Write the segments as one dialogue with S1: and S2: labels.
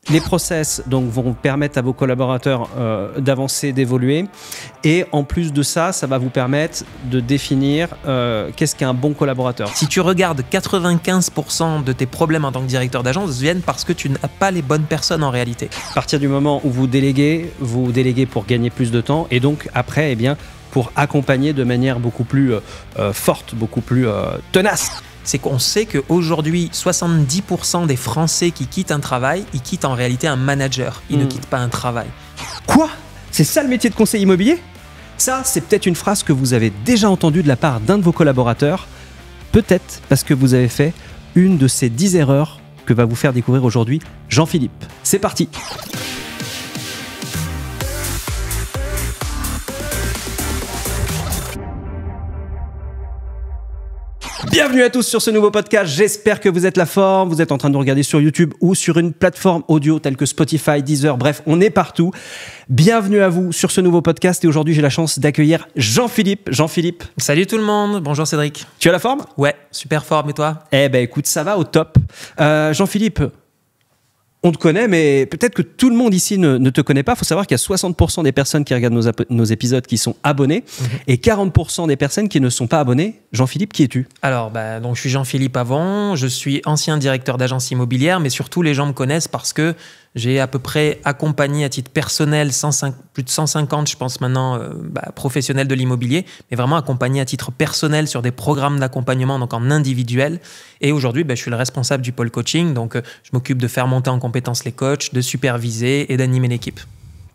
S1: Les process donc, vont permettre à vos collaborateurs d'avancer, d'évoluer. Et en plus de ça, ça va vous permettre de définir qu'est-ce qu'un bon collaborateur.
S2: Si tu regardes 95% de tes problèmes en tant que directeur d'agence viennent parce que tu n'as pas les bonnes personnes en réalité.
S1: À partir du moment où vous déléguez pour gagner plus de temps et donc après, eh bien, pour accompagner de manière beaucoup plus forte, beaucoup plus tenace.
S2: C'est qu'on sait qu'aujourd'hui, 70% des Français qui quittent un travail, ils quittent en réalité un manager. Ils ne quittent pas un travail.
S1: Quoi ? C'est ça le métier de conseiller immobilier ? Ça, c'est peut-être une phrase que vous avez déjà entendue de la part d'un de vos collaborateurs. Peut-être parce que vous avez fait une de ces 10 erreurs que va vous faire découvrir aujourd'hui Jean-Philippe. C'est parti ! Bienvenue à tous sur ce nouveau podcast, j'espère que vous êtes la forme, vous êtes en train de nous regarder sur YouTube ou sur une plateforme audio telle que Spotify, Deezer, bref, on est partout. Bienvenue à vous sur ce nouveau podcast et aujourd'hui j'ai la chance d'accueillir Jean-Philippe. Jean-Philippe.
S2: Salut tout le monde, bonjour Cédric.
S1: Tu as la forme ?
S2: Ouais, super forme et toi ?
S1: Eh ben écoute, ça va au top. Jean-Philippe, on te connaît, mais peut-être que tout le monde ici ne te connaît pas. Il faut savoir qu'il y a 60% des personnes qui regardent nos épisodes qui sont abonnés et 40% des personnes qui ne sont pas abonnées. Jean-Philippe, qui es-tu ?
S2: Alors, donc, je suis Jean-Philippe Avon, je suis ancien directeur d'agence immobilière, mais surtout les gens me connaissent parce que j'ai à peu près accompagné à titre personnel plus de 150, je pense maintenant, professionnels de l'immobilier, mais vraiment accompagné à titre personnel sur des programmes d'accompagnement, donc en individuel. Et aujourd'hui, je suis le responsable du pôle coaching, donc je m'occupe de faire monter en compétences les coachs, de superviser et d'animer l'équipe.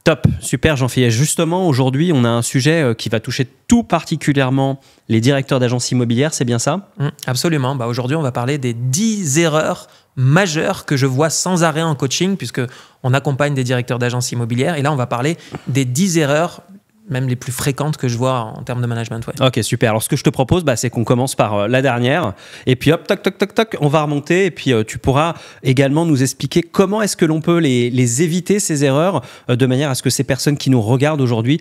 S1: Top, super Jean-Philippe. Justement, aujourd'hui, on a un sujet qui va toucher tout particulièrement les directeurs d'agences immobilières, c'est bien ça ?
S2: Absolument. Aujourd'hui, on va parler des 10 erreurs majeures que je vois sans arrêt en coaching, puisqu'on accompagne des directeurs d'agences immobilières. Et là, on va parler des 10 erreurs même les plus fréquentes que je vois en termes de management. Ouais.
S1: Ok, super. Alors, ce que je te propose, c'est qu'on commence par la dernière. Et puis, hop, toc, toc, toc, toc, on va remonter. Et puis, tu pourras également nous expliquer comment est-ce que l'on peut les éviter, ces erreurs, de manière à ce que ces personnes qui nous regardent aujourd'hui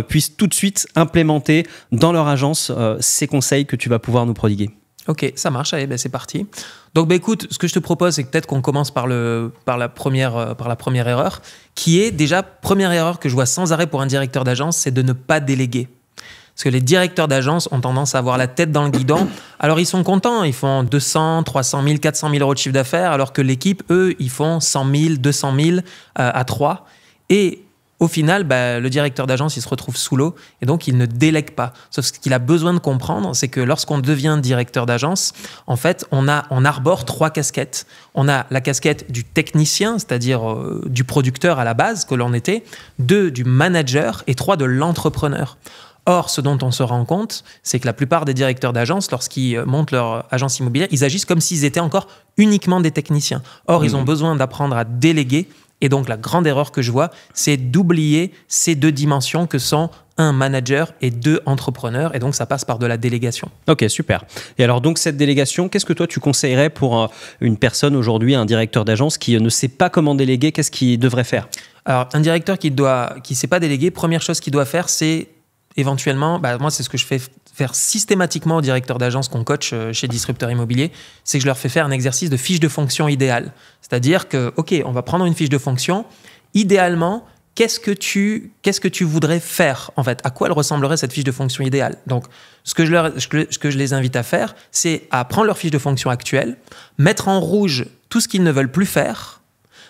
S1: puissent tout de suite implémenter dans leur agence ces conseils que tu vas pouvoir nous prodiguer.
S2: Ok, ça marche. Allez, c'est parti. Donc, écoute, ce que je te propose, c'est que peut-être qu'on commence par la première erreur, qui est déjà, première erreur que je vois sans arrêt pour un directeur d'agence, c'est de ne pas déléguer. Parce que les directeurs d'agence ont tendance à avoir la tête dans le guidon. Alors, ils sont contents, ils font 200, 300 000, 400 000 euros de chiffre d'affaires, alors que l'équipe, eux, ils font 100 000, 200 000 à 3. Et au final, le directeur d'agence, il se retrouve sous l'eau et donc il ne délègue pas. Sauf ce qu'il a besoin de comprendre, c'est que lorsqu'on devient directeur d'agence, en fait, on arbore 3 casquettes. On a la casquette du technicien, c'est-à-dire du producteur à la base que l'on était, 2 du manager et 3 de l'entrepreneur. Or, ce dont on se rend compte, c'est que la plupart des directeurs d'agence, lorsqu'ils montent leur agence immobilière, ils agissent comme s'ils étaient encore uniquement des techniciens. Or, ils ont besoin d'apprendre à déléguer. Et donc, la grande erreur que je vois, c'est d'oublier ces 2 dimensions que sont 1 manager et 2 entrepreneurs. Et donc, ça passe par de la délégation. Ok, super. Et alors, donc, cette délégation, qu'est-ce que toi, tu conseillerais pour une personne aujourd'hui, un directeur d'agence qui ne sait pas comment déléguer, qu'est-ce qu'il devrait faire ? Alors, un directeur qui ne sait pas déléguer, première chose qu'il doit faire, c'est éventuellement, moi, c'est ce que je fais faire systématiquement aux directeurs d'agence qu'on coach chez Disrupteur Immobilier, c'est que je leur fais faire un exercice de fiche de fonction idéale. C'est-à-dire que, OK, on va prendre une fiche de fonction. Idéalement, qu'est-ce que tu voudrais faire, en fait ? À quoi elle ressemblerait, cette fiche de fonction idéale ? Donc, ce que je les invite à faire, c'est à prendre leur fiche de fonction actuelle, mettre en rouge tout ce qu'ils ne veulent plus faire,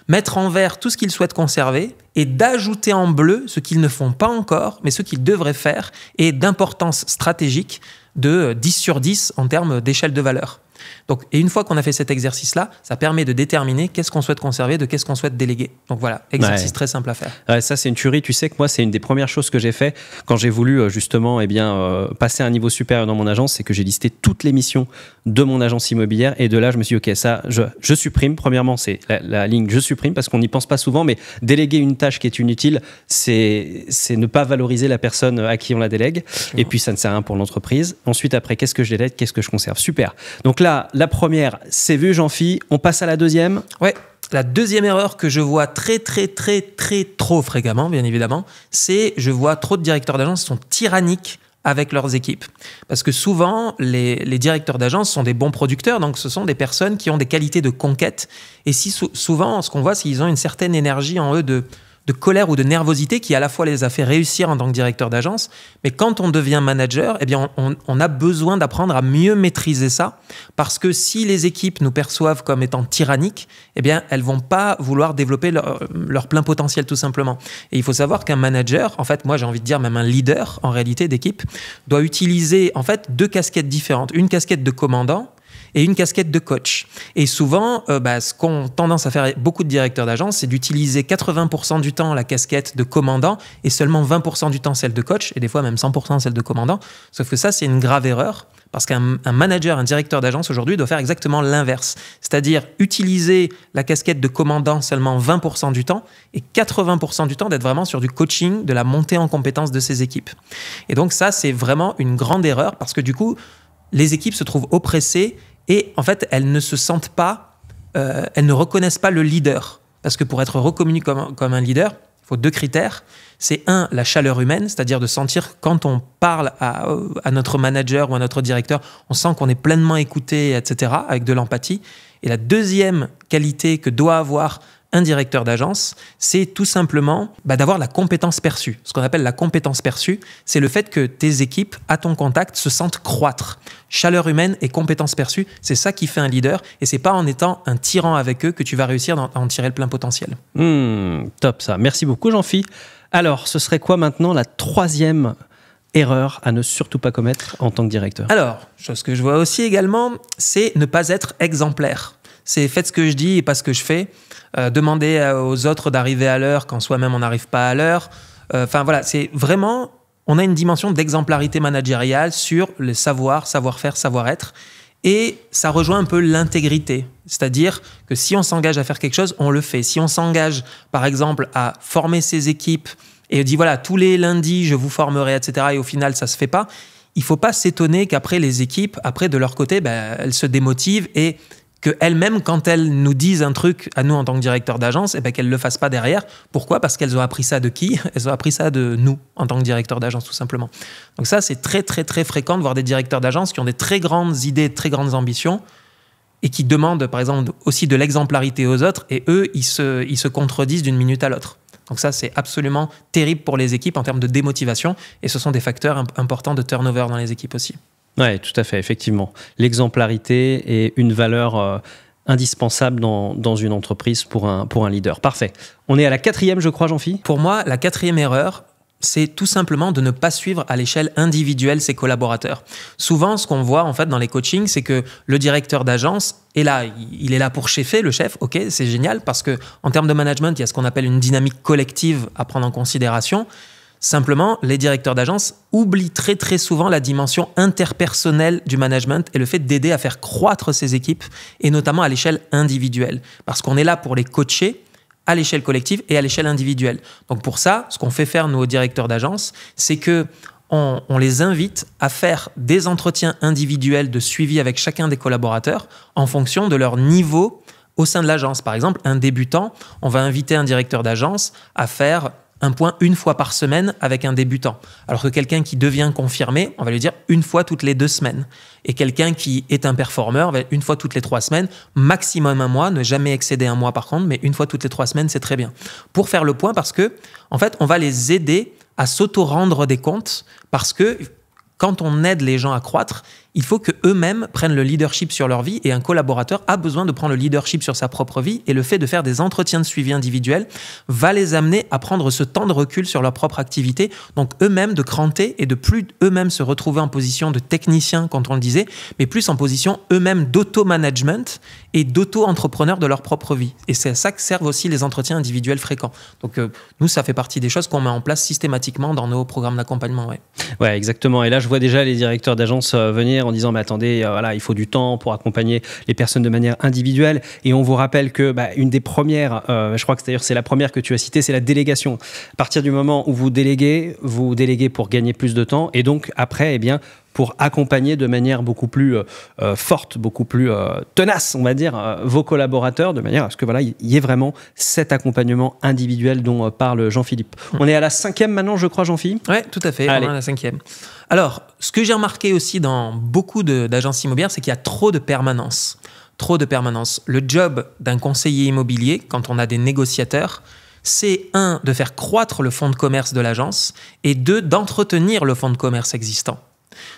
S2: mettre en vert tout ce qu'ils souhaitent conserver et d'ajouter en bleu ce qu'ils ne font pas encore, mais ce qu'ils devraient faire et d'importance stratégique de 10 sur 10 en termes d'échelle de valeur. Donc, et une fois qu'on a fait cet exercice-là, ça permet de déterminer qu'est-ce qu'on souhaite conserver, de qu'est-ce qu'on souhaite déléguer. Donc voilà, exercice très simple à faire.
S1: Ouais, ça, c'est une tuerie. Tu sais que moi, c'est une des premières choses que j'ai fait quand j'ai voulu justement passer à un niveau supérieur dans mon agence, c'est que j'ai listé toutes les missions de mon agence immobilière. Et de là, je me suis dit, OK, ça, je supprime. Premièrement, c'est la ligne je supprime parce qu'on n'y pense pas souvent, mais déléguer une tâche qui est inutile, c'est ne pas valoriser la personne à qui on la délègue. Et puis, ça ne sert à rien pour l'entreprise. Ensuite, après, qu'est-ce que je délègue, qu'est-ce que je conserve ? Super. Donc là, la première, c'est vu, Jean-Phi. On passe à la deuxième.
S2: Ouais. La deuxième erreur que je vois très trop fréquemment, bien évidemment, c'est je vois trop de directeurs d'agence qui sont tyranniques avec leurs équipes. Parce que souvent, les directeurs d'agence sont des bons producteurs, donc ce sont des personnes qui ont des qualités de conquête. Et si souvent, ce qu'on voit, c'est qu'ils ont une certaine énergie en eux de colère ou de nervosité qui à la fois les a fait réussir en tant que directeur d'agence, mais quand on devient manager, eh bien on a besoin d'apprendre à mieux maîtriser ça, parce que si les équipes nous perçoivent comme étant tyranniques, eh bien elles vont pas vouloir développer leur plein potentiel tout simplement. Et il faut savoir qu'un manager, en fait moi j'ai envie de dire même un leader en réalité d'équipe, doit utiliser en fait 2 casquettes différentes, une casquette de commandant et une casquette de coach. Et souvent, ce qu'ont tendance à faire beaucoup de directeurs d'agence, c'est d'utiliser 80% du temps la casquette de commandant et seulement 20% du temps celle de coach, et des fois même 100% celle de commandant. Sauf que ça, c'est une grave erreur, parce qu'un manager, un directeur d'agence aujourd'hui doit faire exactement l'inverse. C'est-à-dire utiliser la casquette de commandant seulement 20% du temps et 80% du temps d'être vraiment sur du coaching, de la montée en compétences de ses équipes. Et donc ça, c'est vraiment une grande erreur, parce que du coup, les équipes se trouvent oppressées et en fait, elles ne se sentent pas, elles ne reconnaissent pas le leader. Parce que pour être reconnu comme un leader, il faut 2 critères. C'est 1, la chaleur humaine, c'est-à-dire de sentir quand on parle à notre manager ou à notre directeur, on sent qu'on est pleinement écouté, etc., avec de l'empathie. Et la deuxième qualité que doit avoir un directeur d'agence, c'est tout simplement d'avoir la compétence perçue. Ce qu'on appelle la compétence perçue, c'est le fait que tes équipes, à ton contact, se sentent croître. Chaleur humaine et compétence perçue, c'est ça qui fait un leader, et c'est pas en étant un tyran avec eux que tu vas réussir à en tirer le plein potentiel.
S1: Top ça. Merci beaucoup Jean-Phi. Alors, ce serait quoi maintenant la 3e erreur à ne surtout pas commettre en tant que directeur?
S2: Alors, chose que je vois aussi également, c'est ne pas être exemplaire. C'est faites ce que je dis et pas ce que je fais. Demander aux autres d'arriver à l'heure quand soi-même on n'arrive pas à l'heure. Voilà, c'est vraiment, on a une dimension d'exemplarité managériale sur le savoir-faire, savoir-être. Et ça rejoint un peu l'intégrité. C'est-à-dire que si on s'engage à faire quelque chose, on le fait. Si on s'engage, par exemple, à former ses équipes et dit voilà, tous les lundis, je vous formerai, etc. et au final, ça ne se fait pas, il ne faut pas s'étonner qu'après, les équipes, après, de leur côté, elles se démotivent et qu'elles-mêmes, quand elles nous disent un truc à nous en tant que directeur d'agence, qu'elles ne le fassent pas derrière. Pourquoi ? Parce qu'elles ont appris ça de qui ? Elles ont appris ça de nous, en tant que directeur d'agence, tout simplement. Donc ça, c'est très, très, très fréquent de voir des directeurs d'agence qui ont des très grandes idées, très grandes ambitions et qui demandent, par exemple, aussi de l'exemplarité aux autres et eux, ils se contredisent d'une minute à l'autre. Donc ça, c'est absolument terrible pour les équipes en termes de démotivation et ce sont des facteurs importants de turnover dans les équipes aussi.
S1: Oui, tout à fait, effectivement. L'exemplarité est une valeur indispensable dans une entreprise pour un leader. Parfait. On est à la 4e, je crois, Jean-Phi.
S2: Pour moi, la 4e erreur, c'est tout simplement de ne pas suivre à l'échelle individuelle ses collaborateurs. Souvent, ce qu'on voit en fait dans les coachings, c'est que le directeur d'agence est là, il est là pour cheffer, le chef, ok, c'est génial, parce qu'en termes de management, il y a ce qu'on appelle une dynamique collective à prendre en considération. Simplement, les directeurs d'agence oublient très très souvent la dimension interpersonnelle du management et le fait d'aider à faire croître ses équipes, et notamment à l'échelle individuelle. Parce qu'on est là pour les coacher à l'échelle collective et à l'échelle individuelle. Donc pour ça, ce qu'on fait faire nous aux directeurs d'agence, c'est qu'on les invite à faire des entretiens individuels de suivi avec chacun des collaborateurs en fonction de leur niveau au sein de l'agence. Par exemple, un débutant, on va inviter un directeur d'agence à faire un point 1 fois par semaine avec un débutant. Alors que quelqu'un qui devient confirmé, on va lui dire 1 fois toutes les 2 semaines. Et quelqu'un qui est un performeur, 1 fois toutes les 3 semaines, maximum 1 mois, ne jamais excéder 1 mois par contre, mais 1 fois toutes les 3 semaines, c'est très bien. Pour faire le point, parce que, en fait, on va les aider à s'auto-rendre des comptes, parce que quand on aide les gens à croître, il faut qu'eux-mêmes prennent le leadership sur leur vie et un collaborateur a besoin de prendre le leadership sur sa propre vie et le fait de faire des entretiens de suivi individuels va les amener à prendre ce temps de recul sur leur propre activité, donc eux-mêmes de cranter et de plus eux-mêmes se retrouver en position de technicien, quand on le disait, mais plus en position eux-mêmes d'auto-management et d'auto-entrepreneur de leur propre vie. Et c'est à ça que servent aussi les entretiens individuels fréquents. Donc nous, ça fait partie des choses qu'on met en place systématiquement dans nos programmes d'accompagnement.
S1: Ouais, exactement. Et là, je vois déjà les directeurs d'agence venir en disant mais attendez, voilà, il faut du temps pour accompagner les personnes de manière individuelle. Et on vous rappelle que une des premières, je crois que d'ailleurs c'est la première que tu as citée, c'est la délégation. À partir du moment où vous déléguez pour gagner plus de temps et donc après, pour accompagner de manière beaucoup plus forte, beaucoup plus tenace, on va dire, vos collaborateurs, de manière à ce que voilà, il y ait vraiment cet accompagnement individuel dont parle Jean-Philippe. On est à la 5e maintenant, je crois, Jean-Philippe.
S2: Oui, tout à fait, on est à la 5e. Alors, ce que j'ai remarqué aussi dans beaucoup d'agences immobilières, c'est qu'il y a trop de permanence. Trop de permanence. Le job d'un conseiller immobilier, quand on a des négociateurs, c'est 1, de faire croître le fonds de commerce de l'agence et 2, d'entretenir le fonds de commerce existant.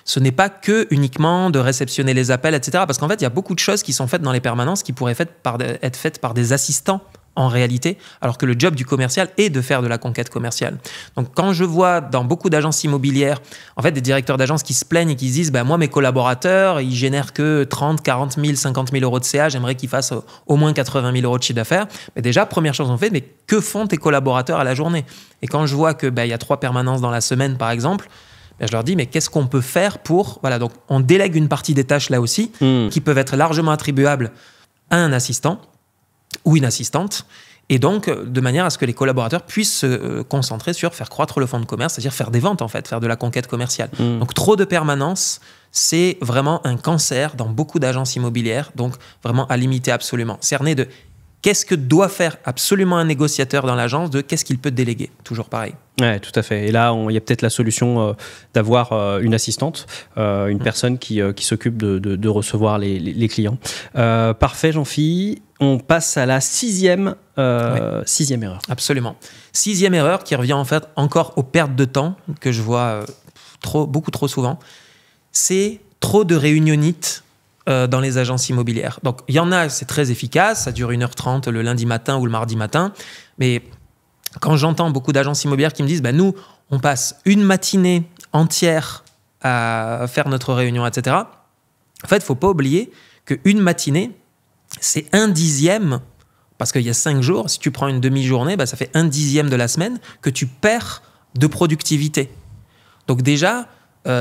S2: Ce n'est pas que uniquement de réceptionner les appels, etc. Parce qu'en fait, il y a beaucoup de choses qui sont faites dans les permanences qui pourraient être faites par des assistants en réalité, alors que le job du commercial est de faire de la conquête commerciale. Donc, quand je vois dans beaucoup d'agences immobilières, en fait, des directeurs d'agences qui se plaignent et qui se disent moi, mes collaborateurs, ils génèrent que 30, 40 000, 50 000 euros de CA, j'aimerais qu'ils fassent au moins 80 000 euros de chiffre d'affaires. Mais déjà, première chose qu'on fait, mais que font tes collaborateurs à la journée? Et quand je vois que y a 3 permanences dans la semaine, par exemple, je leur dis, mais qu'est-ce qu'on peut faire pour... Voilà, donc on délègue une partie des tâches là aussi, qui peuvent être largement attribuables à un assistant ou une assistante, et donc de manière à ce que les collaborateurs puissent se concentrer sur faire croître le fonds de commerce, c'est-à-dire faire des ventes en fait, faire de la conquête commerciale. Donc trop de permanence, c'est vraiment un cancer dans beaucoup d'agences immobilières, donc vraiment à limiter absolument. Cerner de qu'est-ce que doit faire absolument un négociateur dans l'agence, de qu'est-ce qu'il peut déléguer, toujours pareil.
S1: Ouais, tout à fait. Et là, il y a peut-être la solution d'avoir une assistante, une personne qui s'occupe de recevoir les clients. Parfait, Jean-Philippe. On passe à la 6e erreur.
S2: Absolument. 6e erreur qui revient en fait encore aux pertes de temps que je vois beaucoup trop souvent. C'est trop de réunionites dans les agences immobilières. Donc, il y en a, c'est très efficace, ça dure 1h30 le lundi matin ou le mardi matin, mais quand j'entends beaucoup d'agences immobilières qui me disent nous, on passe une matinée entière à faire notre réunion, etc. En fait, il ne faut pas oublier qu'une matinée, c'est 1/10, parce qu'il y a 5 jours, si tu prends une demi-journée, ça fait 1/10 de la semaine que tu perds de productivité. Donc déjà,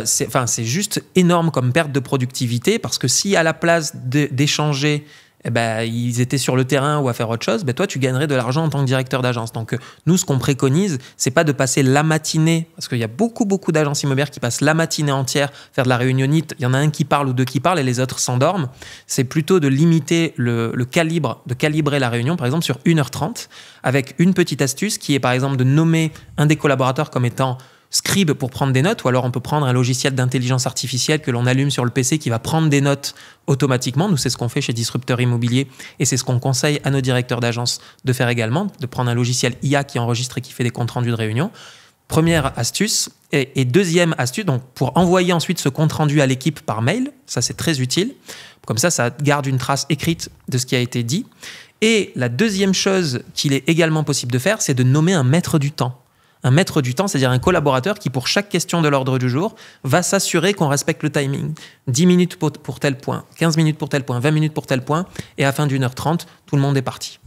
S2: c'est juste énorme comme perte de productivité, parce que si à la place d'échanger, ils étaient sur le terrain ou à faire autre chose, toi, tu gagnerais de l'argent en tant que directeur d'agence. Donc, nous, ce qu'on préconise, c'est pas de passer la matinée, parce qu'il y a beaucoup d'agences immobilières qui passent la matinée entière faire de la réunionite. Il y en a un qui parle ou 2 qui parlent et les autres s'endorment. C'est plutôt de limiter le calibre, de calibrer la réunion, par exemple, sur 1h30, avec une petite astuce qui est, par exemple, de nommer un des collaborateurs comme étant Scribe pour prendre des notes, ou alors on peut prendre un logiciel d'intelligence artificielle que l'on allume sur le PC qui va prendre des notes automatiquement. Nous, c'est ce qu'on fait chez Disrupteur Immobilier et c'est ce qu'on conseille à nos directeurs d'agence de faire également, de prendre un logiciel IA qui enregistre et qui fait des comptes rendus de réunion. Première astuce. Et deuxième astuce, donc pour envoyer ensuite ce compte rendu à l'équipe par mail, ça c'est très utile. Comme ça garde une trace écrite de ce qui a été dit. Et la deuxième chose qu'il est également possible de faire, c'est de nommer un maître du temps. Un maître du temps, c'est-à-dire un collaborateur qui, pour chaque question de l'ordre du jour, va s'assurer qu'on respecte le timing. 10 minutes pour tel point, 15 minutes pour tel point, 20 minutes pour tel point, et à la fin d'1h30, tout le monde est parti.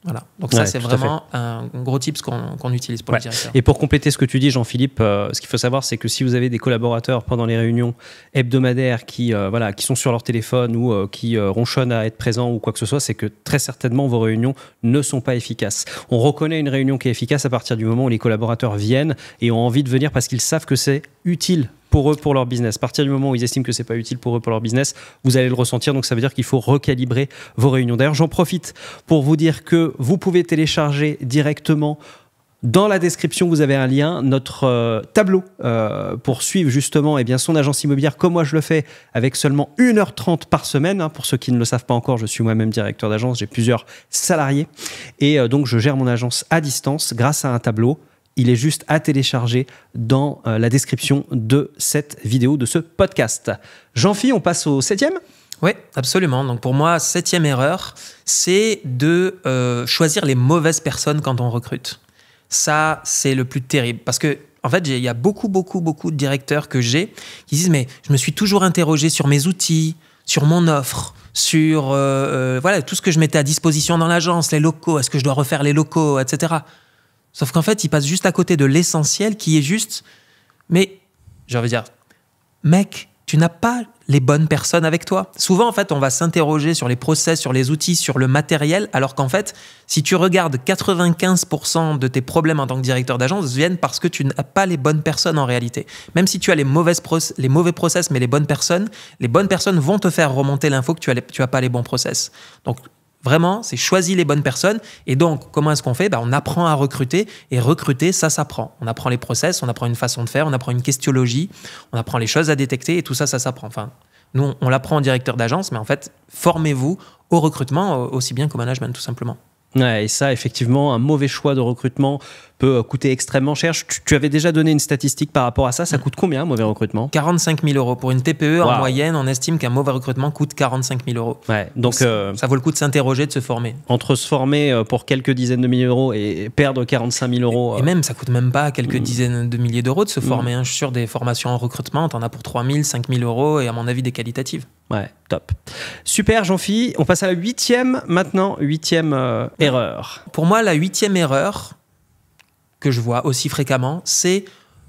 S2: Voilà. Donc ça, c'est vraiment un gros tips qu'on utilise pour le directeur.
S1: Et pour compléter ce que tu dis, Jean-Philippe, ce qu'il faut savoir, c'est que si vous avez des collaborateurs pendant les réunions hebdomadaires qui sont sur leur téléphone ou qui ronchonnent à être présents ou quoi que ce soit, c'est que très certainement vos réunions ne sont pas efficaces. On reconnaît une réunion qui est efficace à partir du moment où les collaborateurs viennent et ont envie de venir parce qu'ils savent que c'est utile pour eux, pour leur business. À partir du moment où ils estiment que c'est pas utile pour eux, pour leur business, vous allez le ressentir. Donc, ça veut dire qu'il faut recalibrer vos réunions. D'ailleurs, j'en profite pour vous dire que vous pouvez télécharger directement dans la description, vous avez un lien, notre tableau pour suivre justement son agence immobilière comme moi je le fais avec seulement 1h30 par semaine. Pour ceux qui ne le savent pas encore, je suis moi-même directeur d'agence, j'ai plusieurs salariés et donc je gère mon agence à distance grâce à un tableau. Il est juste à télécharger dans la description de cette vidéo, de ce podcast. Jean-Philippe, on passe au 7e ?
S2: Oui, absolument. Donc pour moi, 7e erreur, c'est de choisir les mauvaises personnes quand on recrute. Ça, c'est le plus terrible. Parce que, en fait, il y a beaucoup de directeurs que j'ai qui disent « Mais je me suis toujours interrogé sur mes outils, sur mon offre, sur tout ce que je mettais à disposition dans l'agence, les locaux, est-ce que je dois refaire les locaux, etc. » Sauf qu'en fait, ils passent juste à côté de l'essentiel qui est juste... Mais, j'ai envie de dire, mec, tu n'as pas les bonnes personnes avec toi. Souvent, en fait, on va s'interroger sur les process, sur les outils, sur le matériel, alors qu'en fait, si tu regardes 95% de tes problèmes en tant que directeur d'agence viennent parce que tu n'as pas les bonnes personnes en réalité. Même si tu as les mauvais process, mais les bonnes personnes vont te faire remonter l'info que tu n'as pas les bons process. Donc, vraiment, c'est choisir les bonnes personnes. Et donc, comment est-ce qu'on fait ? On apprend à recruter. Et recruter, ça s'apprend. On apprend les process, on apprend une façon de faire, on apprend une questionologie, on apprend les choses à détecter. Et tout ça, ça s'apprend. Enfin, nous, on l'apprend en directeur d'agence, mais en fait, formez-vous au recrutement aussi bien qu'au management, tout simplement.
S1: Ouais, et ça, effectivement, un mauvais choix de recrutement peut coûter extrêmement cher. Tu avais déjà donné une statistique par rapport à ça. Ça coûte combien, un mauvais recrutement ?
S2: 45 000 euros. Pour une TPE, en moyenne, on estime qu'un mauvais recrutement coûte 45 000 euros.
S1: Ouais, donc
S2: ça vaut le coup de s'interroger, de se former.
S1: Entre se former pour quelques dizaines de milliers d'euros et perdre 45 000 euros...
S2: Et même, ça coûte même pas quelques dizaines de milliers d'euros de se former. Je suis sûr, des formations en recrutement, t'en as pour 3 000, 5 000 euros et à mon avis, des qualitatives.
S1: Ouais, top. Super, Jean-Phi. On passe à la 8e maintenant. 8e erreur.
S2: Pour moi, la 8e erreur que je vois aussi fréquemment, c'est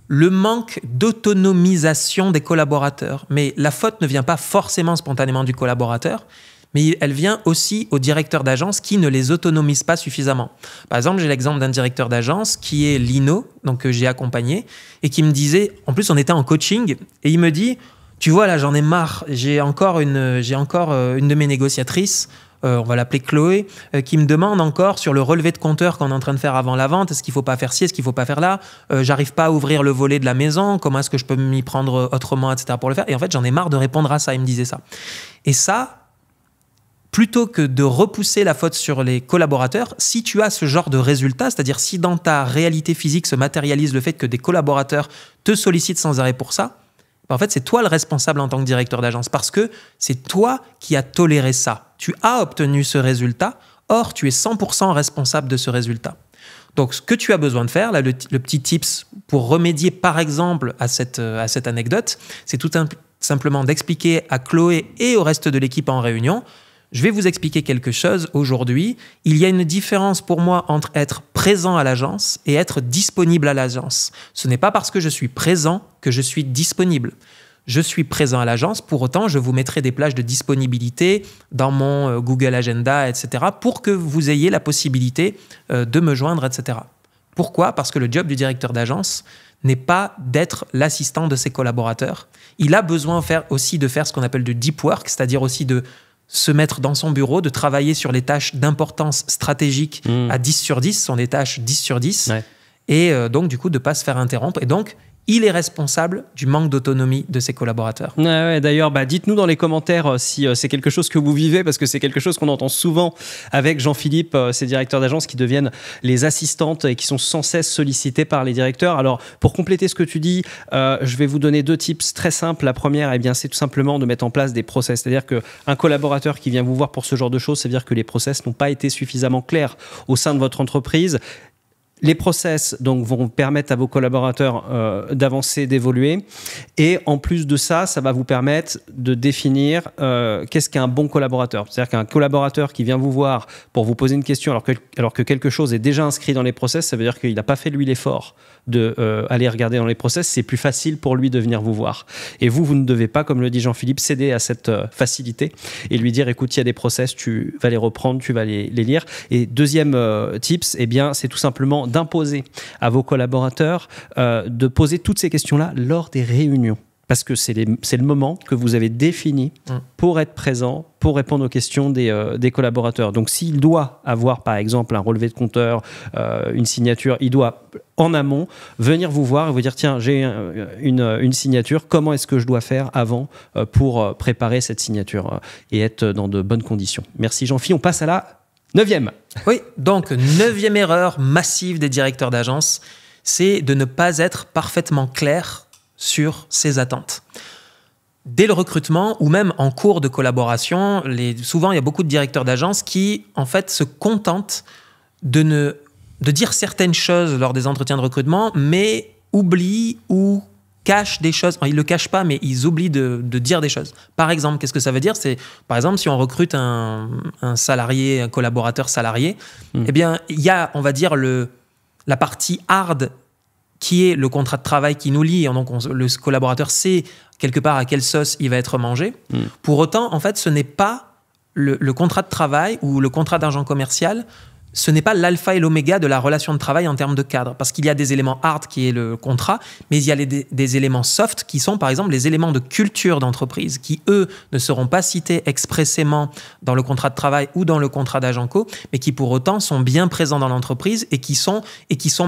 S2: le manque d'autonomisation des collaborateurs. Mais la faute ne vient pas forcément spontanément du collaborateur, mais elle vient aussi au directeur d'agence qui ne les autonomise pas suffisamment. Par exemple, j'ai l'exemple d'un directeur d'agence qui est Lino, donc que j'ai accompagné, et qui me disait, en plus on était en coaching, et il me dit... Tu vois, là, j'en ai marre. J'ai encore une de mes négociatrices, on va l'appeler Chloé, qui me demande encore sur le relevé de compteur qu'on est en train de faire avant la vente. Est-ce qu'il ne faut pas faire ci, est-ce qu'il ne faut pas faire là ? J'arrive pas à ouvrir le volet de la maison. Comment est-ce que je peux m'y prendre autrement, etc. pour le faire ? Et en fait, j'en ai marre de répondre à ça. Il me disait ça. Et ça, plutôt que de repousser la faute sur les collaborateurs, si tu as ce genre de résultat, c'est-à-dire si dans ta réalité physique se matérialise le fait que des collaborateurs te sollicitent sans arrêt pour ça, en fait, c'est toi le responsable en tant que directeur d'agence parce que c'est toi qui as toléré ça. Tu as obtenu ce résultat, or tu es 100% responsable de ce résultat. Donc, ce que tu as besoin de faire, là, le petit tips pour remédier par exemple à cette anecdote, c'est tout simplement d'expliquer à Chloé et au reste de l'équipe en réunion. Je vais vous expliquer quelque chose aujourd'hui. Il y a une différence pour moi entre être présent à l'agence et être disponible à l'agence. Ce n'est pas parce que je suis présent que je suis disponible. Je suis présent à l'agence, pour autant, je vous mettrai des plages de disponibilité dans mon Google Agenda, etc., pour que vous ayez la possibilité de me joindre, etc. Pourquoi ? Parce que le job du directeur d'agence n'est pas d'être l'assistant de ses collaborateurs. Il a besoin aussi de faire ce qu'on appelle du deep work, c'est-à-dire aussi de se mettre dans son bureau, de travailler sur les tâches d'importance stratégique à 10 sur 10, ce sont des tâches 10 sur 10, ouais. Et donc du coup de ne pas se faire interrompre. Et donc, il est responsable du manque d'autonomie de ses collaborateurs.
S1: Ouais, d'ailleurs, dites-nous dans les commentaires si c'est quelque chose que vous vivez, parce que c'est quelque chose qu'on entend souvent avec Jean-Philippe, ces directeurs d'agence qui deviennent les assistantes et qui sont sans cesse sollicités par les directeurs. Alors, pour compléter ce que tu dis, je vais vous donner 2 tips très simples. La première, c'est tout simplement de mettre en place des process. C'est-à-dire qu'un collaborateur qui vient vous voir pour ce genre de choses, c'est-à-dire que les process n'ont pas été suffisamment clairs au sein de votre entreprise. Les process donc, vont permettre à vos collaborateurs d'avancer, d'évoluer. Et en plus de ça, ça va vous permettre de définir qu'est-ce qu'un bon collaborateur. C'est-à-dire qu'un collaborateur qui vient vous voir pour vous poser une question alors que quelque chose est déjà inscrit dans les process, ça veut dire qu'il n'a pas fait lui l'effort d'aller regarder dans les process. C'est plus facile pour lui de venir vous voir. Et vous ne devez pas, comme le dit Jean-Philippe, céder à cette facilité et lui dire, écoute, il y a des process, tu vas les reprendre, tu vas les lire. Et deuxième tips, c'est tout simplement d'imposer à vos collaborateurs de poser toutes ces questions-là lors des réunions. Parce que c'est le moment que vous avez défini pour être présent, pour répondre aux questions des collaborateurs. Donc, s'il doit avoir, par exemple, un relevé de compteur, une signature, il doit, en amont, venir vous voir et vous dire, tiens, j'ai une signature, comment est-ce que je dois faire avant pour préparer cette signature et être dans de bonnes conditions. Merci Jean-Phi. On passe à la 9e.
S2: Oui, donc 9e erreur massive des directeurs d'agence, c'est de ne pas être parfaitement clair sur ses attentes. Dès le recrutement ou même en cours de collaboration, souvent il y a beaucoup de directeurs d'agence qui en fait se contentent de dire certaines choses lors des entretiens de recrutement, mais oublient ou cachent des choses. Enfin, ils ne le cachent pas, mais ils oublient de dire des choses. Par exemple, qu'est-ce que ça veut dire ? C'est, par exemple, si on recrute un salarié, un collaborateur salarié, eh bien, il y a, on va dire, la partie hard qui est le contrat de travail qui nous lie, donc le collaborateur sait quelque part à quelle sauce il va être mangé. Pour autant, en fait, ce n'est pas le contrat de travail ou le contrat d'argent commercial, ce n'est pas l'alpha et l'oméga de la relation de travail en termes de cadre, parce qu'il y a des éléments hard qui est le contrat, mais il y a des éléments soft qui sont par exemple les éléments de culture d'entreprise, qui eux ne seront pas cités expressément dans le contrat de travail ou dans le contrat d'agent co, mais qui pour autant sont bien présents dans l'entreprise et qui sont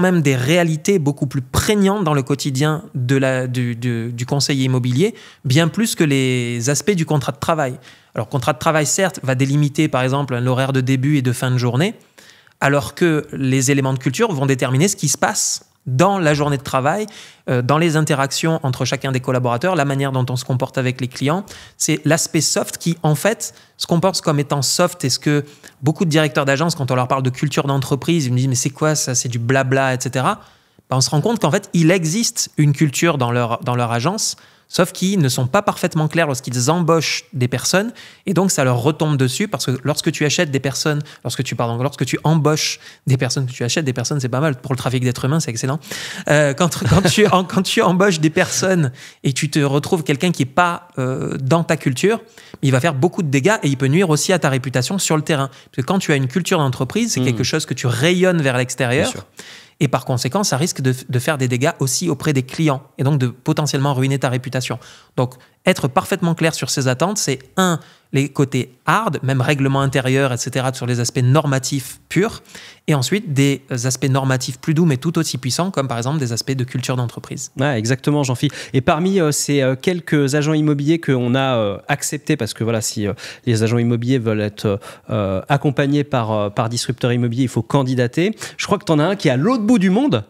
S2: même des réalités beaucoup plus prégnantes dans le quotidien du conseiller immobilier, bien plus que les aspects du contrat de travail. Alors, contrat de travail, certes, va délimiter, par exemple, un horaire de début et de fin de journée, alors que les éléments de culture vont déterminer ce qui se passe dans la journée de travail, dans les interactions entre chacun des collaborateurs, la manière dont on se comporte avec les clients. C'est l'aspect soft qui, en fait, ce qu'on pense comme étant soft, et ce que beaucoup de directeurs d'agence, quand on leur parle de culture d'entreprise, ils me disent « mais c'est quoi ça, c'est du blabla, etc. » On se rend compte qu'en fait, il existe une culture dans leur agence, sauf qu'ils ne sont pas parfaitement clairs lorsqu'ils embauchent des personnes, et donc ça leur retombe dessus, parce que lorsque tu embauches des personnes, que tu achètes des personnes, c'est pas mal, pour le trafic d'êtres humains, c'est excellent. Quand tu embauches des personnes et tu te retrouves quelqu'un qui n'est pas dans ta culture, il va faire beaucoup de dégâts et il peut nuire aussi à ta réputation sur le terrain. Parce que quand tu as une culture d'entreprise, c'est quelque chose que tu rayonnes vers l'extérieur. Et par conséquent, ça risque de faire des dégâts aussi auprès des clients et donc de potentiellement ruiner ta réputation. Donc, être parfaitement clair sur ses attentes, c'est les côtés hard, même règlement intérieur, etc., sur les aspects normatifs purs, et ensuite des aspects normatifs plus doux, mais tout aussi puissants, comme par exemple des aspects de culture d'entreprise.
S1: Ouais, exactement, Jean-Philippe. Et parmi ces quelques agents immobiliers qu'on a acceptés, parce que voilà, si les agents immobiliers veulent être accompagnés par Disrupteur Immobilier, il faut candidater. Je crois que tu en as un qui est à l'autre bout du monde,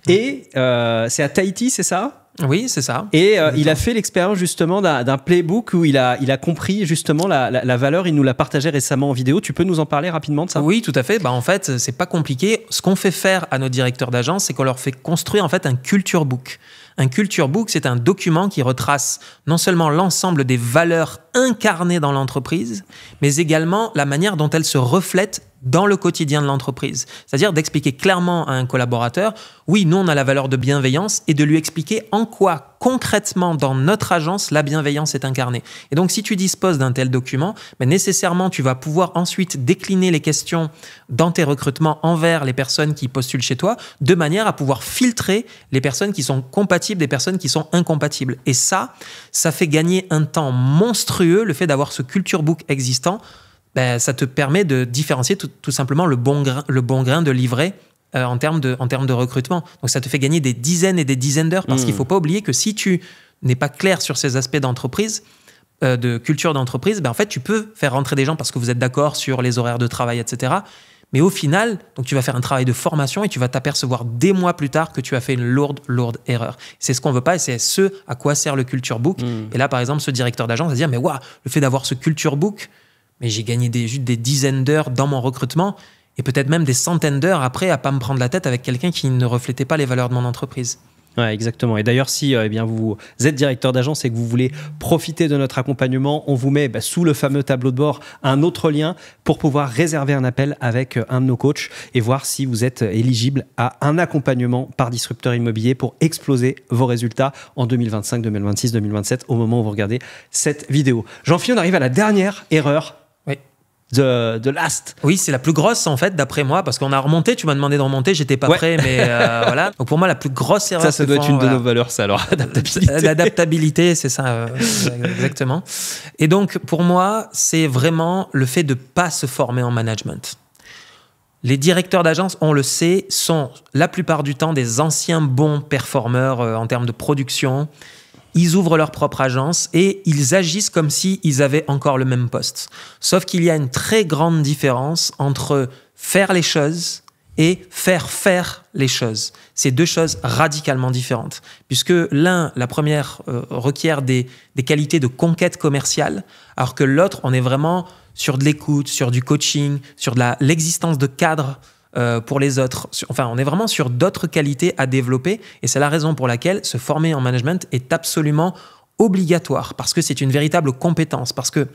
S1: et c'est à Tahiti, c'est ça ?
S2: Oui, c'est ça.
S1: Et il a fait l'expérience justement d'un playbook où il a compris justement la valeur. Il nous l'a partagé récemment en vidéo. Tu peux nous en parler rapidement de ça ?
S2: Oui, tout à fait. En fait, c'est pas compliqué. Ce qu'on fait faire à nos directeurs d'agence, c'est qu'on leur fait construire en fait un culture book. Un culture book, c'est un document qui retrace non seulement l'ensemble des valeurs incarnées dans l'entreprise, mais également la manière dont elles se reflètent dans le quotidien de l'entreprise. C'est-à-dire d'expliquer clairement à un collaborateur, oui, nous on a la valeur de bienveillance, et de lui expliquer en quoi concrètement dans notre agence la bienveillance est incarnée. Et donc si tu disposes d'un tel document, nécessairement tu vas pouvoir ensuite décliner les questions dans tes recrutements envers les personnes qui postulent chez toi, de manière à pouvoir filtrer les personnes qui sont compatibles des personnes qui sont incompatibles. Et ça fait gagner un temps monstrueux, le fait d'avoir ce culture book existant. Ça te permet de différencier tout simplement le bon grain de livret en termes de recrutement. Donc ça te fait gagner des dizaines et des dizaines d'heures, parce qu'il ne faut pas oublier que si tu n'es pas clair sur ces aspects d'entreprise, de culture d'entreprise, en fait tu peux faire rentrer des gens parce que vous êtes d'accord sur les horaires de travail, etc. Mais au final, donc tu vas faire un travail de formation et tu vas t'apercevoir des mois plus tard que tu as fait une lourde erreur. C'est ce qu'on veut pas, et c'est ce à quoi sert le culture book. Et là, par exemple, ce directeur d'agence va se dire, mais waouh, le fait d'avoir ce culture book, mais j'ai gagné juste des dizaines d'heures dans mon recrutement, et peut-être même des centaines d'heures après à pas me prendre la tête avec quelqu'un qui ne reflétait pas les valeurs de mon entreprise.
S1: Ouais, exactement. Et d'ailleurs, si vous êtes directeur d'agence et que vous voulez profiter de notre accompagnement, on vous met sous le fameux tableau de bord un autre lien pour pouvoir réserver un appel avec un de nos coachs et voir si vous êtes éligible à un accompagnement par Disrupteur Immobilier pour exploser vos résultats en 2025, 2026, 2027 au moment où vous regardez cette vidéo. Jean-Philippe, on arrive à la dernière erreur. De Last.
S2: Oui, c'est la plus grosse en fait, d'après moi, parce qu'on a remonté, tu m'as demandé de remonter, j'étais pas prêt, mais voilà. Donc pour moi, la plus grosse erreur.
S1: Ça doit être une de nos valeurs, ça, alors, l'adaptabilité.
S2: L'adaptabilité, c'est ça, exactement. Et donc pour moi, c'est vraiment le fait de pas se former en management. Les directeurs d'agence, on le sait, sont la plupart du temps des anciens bons performeurs en termes de production. Ils ouvrent leur propre agence et ils agissent comme s'ils avaient encore le même poste. Sauf qu'il y a une très grande différence entre faire les choses et faire les choses. C'est deux choses radicalement différentes. Puisque la première requiert des qualités de conquête commerciale, alors que l'autre, on est vraiment sur de l'écoute, sur du coaching, sur l'existence de cadres pour les autres. Enfin, on est vraiment sur d'autres qualités à développer, et c'est la raison pour laquelle se former en management est absolument obligatoire, parce que c'est une véritable compétence. Parce que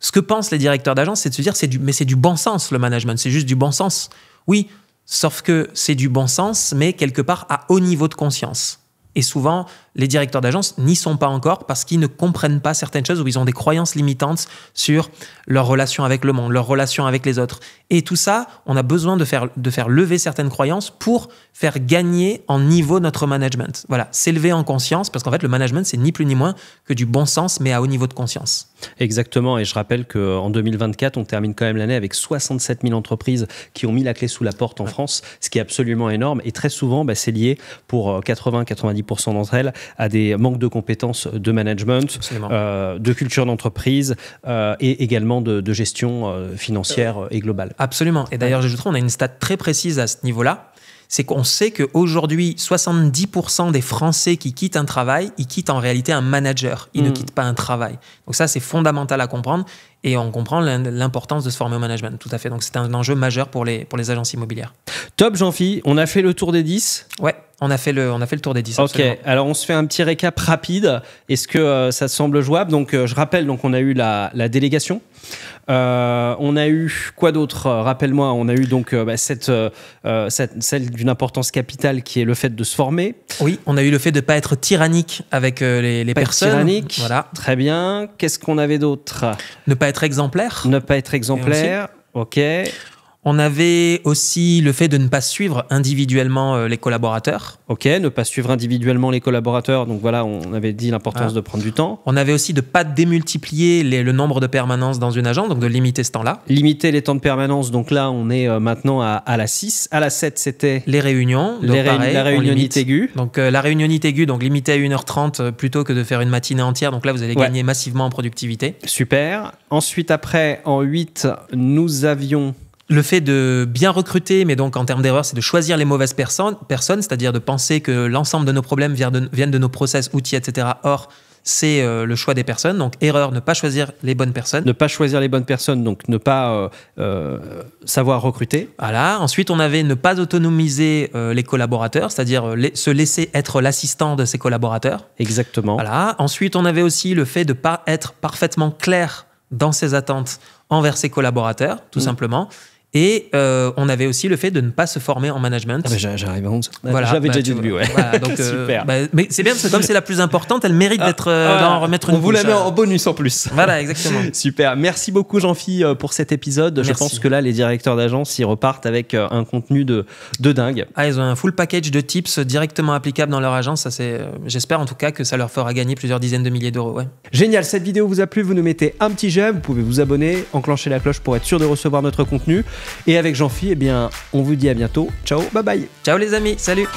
S2: ce que pensent les directeurs d'agence, c'est de se dire c'est du bon sens, le management, c'est juste du bon sens. Oui, Sauf que c'est du bon sens, mais quelque part à haut niveau de conscience. Et souvent, les directeurs d'agence n'y sont pas encore parce qu'ils ne comprennent pas certaines choses ou ils ont des croyances limitantes sur leur relation avec le monde, leur relation avec les autres. Et tout ça, on a besoin de faire lever certaines croyances pour faire gagner en niveau notre management. Voilà, s'élever en conscience, parce qu'en fait, le management, c'est ni plus ni moins que du bon sens, mais à haut niveau de conscience.
S1: Exactement, et je rappelle qu'en 2024, on termine quand même l'année avec 67 000 entreprises qui ont mis la clé sous la porte en France, ce qui est absolument énorme. Et très souvent, c'est lié pour 80-90% d'entre elles à des manques de compétences de management, de culture d'entreprise et également de gestion financière et globale.
S2: Absolument. Et d'ailleurs, j'ajouterais, on a une stat très précise à ce niveau-là. C'est qu'on sait qu'aujourd'hui, 70% des Français qui quittent un travail, ils quittent en réalité un manager. Ils ne quittent pas un travail. Donc ça, c'est fondamental à comprendre. Et on comprend l'importance de se former au management. Tout à fait. Donc c'est un enjeu majeur pour les agences immobilières.
S1: Top, Jean-Phi. On a fait le tour des 10.
S2: Ouais, on a fait le tour des 10.
S1: Ok,
S2: absolument.
S1: alors on se fait un petit récap rapide. Est-ce que ça semble jouable? Donc je rappelle, on a eu la délégation. On a eu quoi d'autre? Rappelle-moi, on a eu donc celle d'une importance capitale qui est le fait de se former.
S2: Oui, on a eu le fait de ne pas être tyrannique avec les personnes.
S1: Tyrannique,
S2: voilà.
S1: Très bien. Qu'est-ce qu'on avait d'autre?
S2: Ne pas être exemplaire.
S1: Ne pas être exemplaire, ok.
S2: On avait aussi le fait de ne pas suivre individuellement les collaborateurs.
S1: Ok, ne pas suivre individuellement les collaborateurs. Donc voilà, on avait dit l'importance de prendre du temps.
S2: On avait aussi de ne pas démultiplier le nombre de permanences dans une agence, donc de limiter ce temps-là.
S1: Limiter les temps de permanence. Donc là, on est maintenant à la 6. À la 7, c'était
S2: les réunions. Donc
S1: la réunionnite aiguë.
S2: Donc la réunionnite aiguë, donc limitée à 1h30 plutôt que de faire une matinée entière. Donc là, vous allez gagner massivement en productivité.
S1: Super. Ensuite, après, en 8, nous avions...
S2: Le fait de bien recruter, mais donc en termes d'erreur, c'est de choisir les mauvaises personnes, c'est-à-dire de penser que l'ensemble de nos problèmes viennent de nos process, outils, etc. Or, c'est le choix des personnes. Donc, erreur, ne pas choisir les bonnes personnes.
S1: Ne pas choisir les bonnes personnes, donc ne pas savoir recruter.
S2: Voilà. Ensuite, on avait ne pas autonomiser les collaborateurs, c'est-à-dire se laisser être l'assistant de ses collaborateurs.
S1: Exactement.
S2: Voilà. Ensuite, on avait aussi le fait de ne pas être parfaitement clair dans ses attentes envers ses collaborateurs, tout simplement. Et on avait aussi le fait de ne pas se former en management.
S1: J'arrive à 11.
S2: Voilà,
S1: j'avais déjà dit au début, ouais.
S2: Voilà, donc,
S1: super.
S2: Mais c'est bien parce que comme c'est la plus importante, elle mérite d'en remettre une couche.
S1: On vous la met en bonus en plus.
S2: Voilà, exactement.
S1: Super. Merci beaucoup, Jean-Phi, pour cet épisode.
S2: Merci.
S1: Je pense que là, les directeurs d'agence, ils repartent avec un contenu de dingue.
S2: Ah, ils ont un full package de tips directement applicables dans leur agence. Ça, j'espère en tout cas que ça leur fera gagner plusieurs dizaines de milliers d'euros. Ouais.
S1: Génial. Cette vidéo vous a plu, vous nous mettez un petit j'aime, vous pouvez vous abonner, enclencher la cloche pour être sûr de recevoir notre contenu. Et avec Jean-Phi, on vous dit à bientôt. Ciao, bye bye.
S2: Ciao les amis, salut.